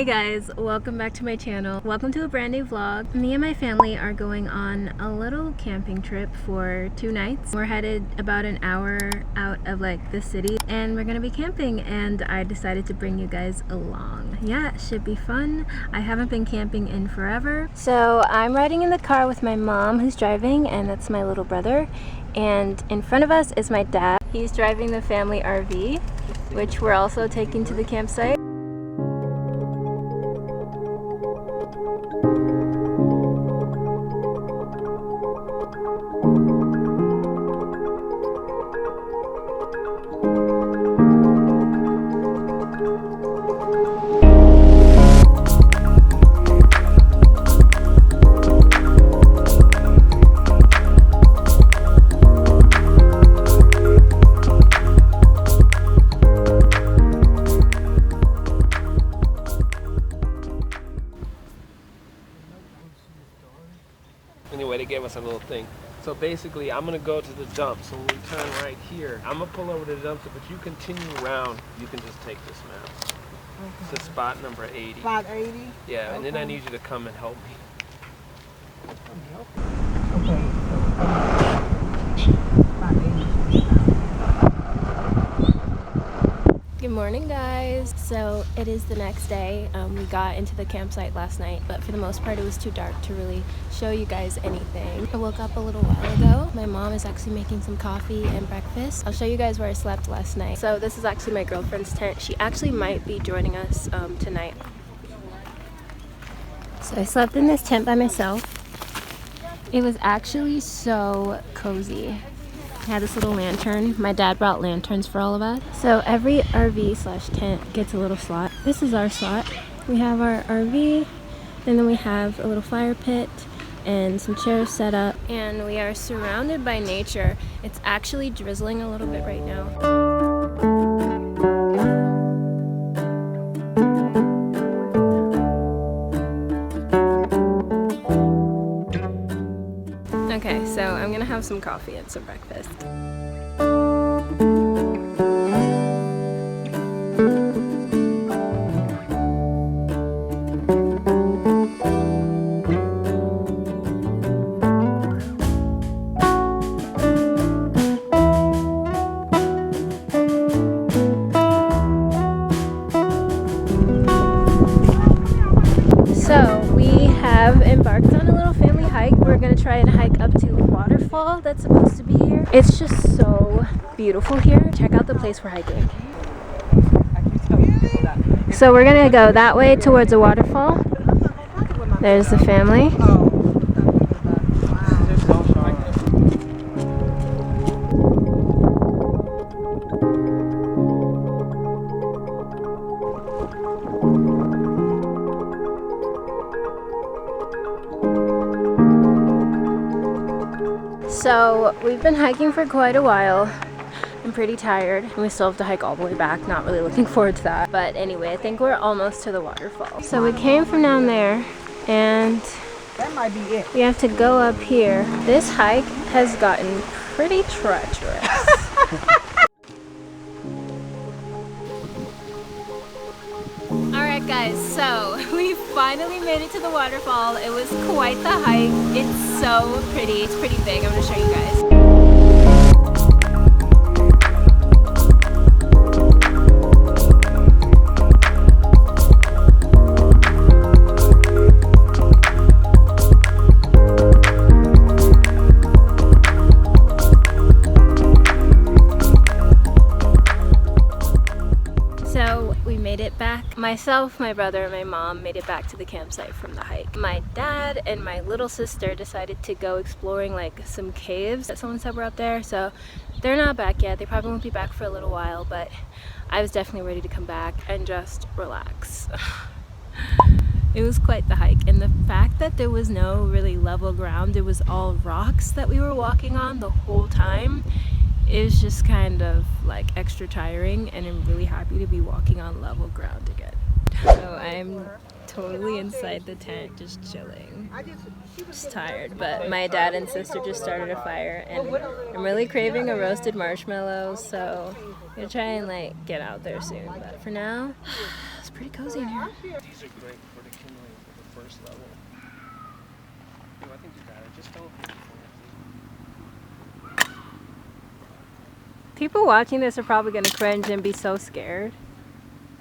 guys, welcome back to my channel. Welcome to a brand new vlog. Me and my family are going on a little camping trip for 2 nights. We're headed about an hour out of like the city and we're gonna be camping, and I decided to bring you guys along. Yeah, it should be fun. I haven't been camping in forever. So I'm riding in the car with my mom who's driving, and that's my little brother. And in front of us is my dad. He's driving the family RV, which we're also taking to the campsite. Anyway, they gave us a little thing. So basically, I'm gonna go to the dump. So when we turn right here, I'm gonna pull over to the dumpster, but you continue around. You can just take this map. Okay. It's spot number 80. Spot 80? Yeah, okay. And then I need you to come and help me. Okay. Spot 80. Good morning, guys. So it is the next day. We got into the campsite last night, but for the most part it was too dark to really show you guys anything. I woke up a little while ago. My mom is actually making some coffee and breakfast. I'll show you guys where I slept last night. So this is actually my girlfriend's tent. She actually might be joining us tonight. So I slept in this tent by myself. It was actually so cozy. I had this little lantern. My dad brought lanterns for all of us. So every RV/tent gets a little slot. This is our slot. We have our RV, and then we have a little fire pit and some chairs set up. And we are surrounded by nature. It's actually drizzling a little bit right now. Okay, so I'm gonna have some coffee and some breakfast. So we have embarked on a little family hike. We're gonna try and hike up to a waterfall that's supposed to be here. It's just so beautiful here. Check out the place we're hiking. So we're gonna go that way towards a waterfall. There's the family. So we've been hiking for quite a while. I'm pretty tired. We still have to hike all the way back. Not really looking forward to that. But anyway, I think we're almost to the waterfall. So we came from down there and that might be it. We have to go up here. This hike has gotten pretty treacherous. Alright guys, so we finally made it to the waterfall. It was quite the hike. It's so pretty. It's pretty big. I'm going to show you guys. Myself, my brother, and my mom made it back to the campsite from the hike. My dad and my little sister decided to go exploring like some caves that someone said were up there, so they're not back yet. They probably won't be back for a little while, but I was definitely ready to come back and just relax. It was quite the hike, and the fact that there was no really level ground, it was all rocks that we were walking on the whole time. It was just kind of like extra tiring, and I'm really happy to be walking on level ground again. So I'm totally inside the tent just chilling. Just tired, but my dad and sister just started a fire and I'm really craving a roasted marshmallow, so I'm gonna try and like get out there soon. But for now, let's pretty cozy in here. These are great for the kindling for the first level. No, I think you got it. Just don't. People watching this are probably gonna cringe and be so scared.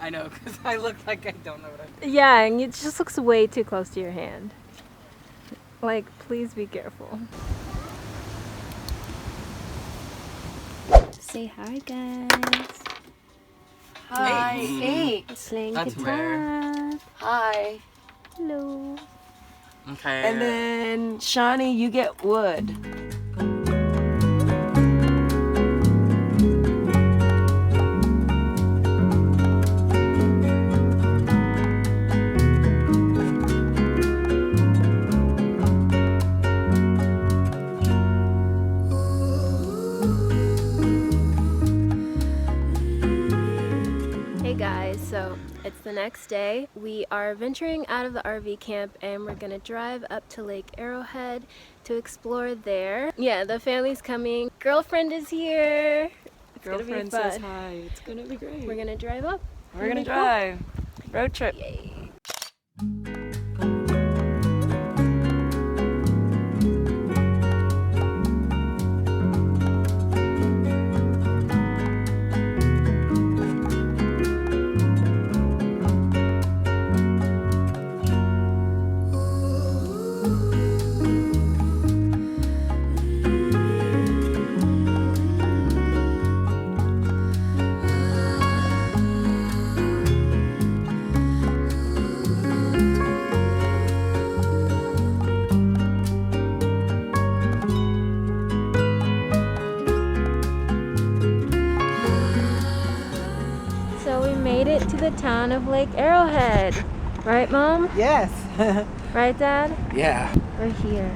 I know, because I look like I don't know what I'm doing. Yeah, and it just looks way too close to your hand. Like, please be careful. Say hi, guys. Hi. Hey. Sling That's guitar. Hi. Hello. Okay. And then Shani, you get wood. Hey guys, so it's the next day. We are venturing out of the RV camp and we're gonna drive up to Lake Arrowhead to explore there. Yeah, the family's coming. Girlfriend is here. It's Girlfriend gonna be says fun. hi. It's gonna be great. We're gonna drive up. We're gonna drive. Road trip. Yay. So we made it to the town of Lake Arrowhead. Right, Mom? Yes. Right, Dad? Yeah. We're here.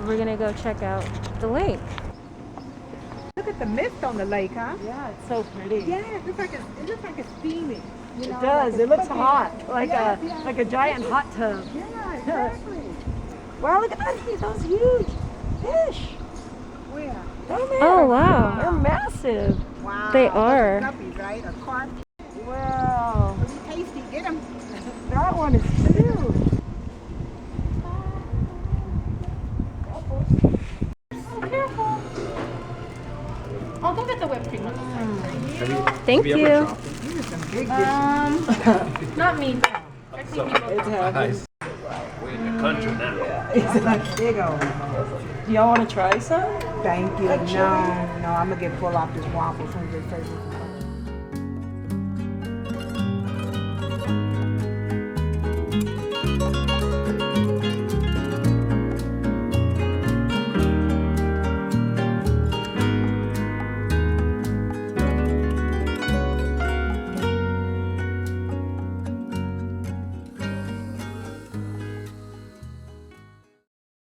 We're gonna go check out the lake. Look at the mist on the lake, huh? Yeah, it's so pretty. Yeah, it looks like it's steaming. You know, It does. like It looks cooking. hot, like Yes, a yes. like a giant hot tub. Yeah, exactly. Wow, look at those huge fish. Where? Down there. Oh, wow. They're massive. Wow. They those are. Guppies, right? A carp. Wow. Pretty tasty. Get them. That one is huge. Oh, go get the whipped cream. Thank you. These are some big dishes. Not me. I see people. It's heavy. We're in the country now. It's like big old. Do y'all want to try some? Thank you. No, I'm gonna get full off this waffle from this table.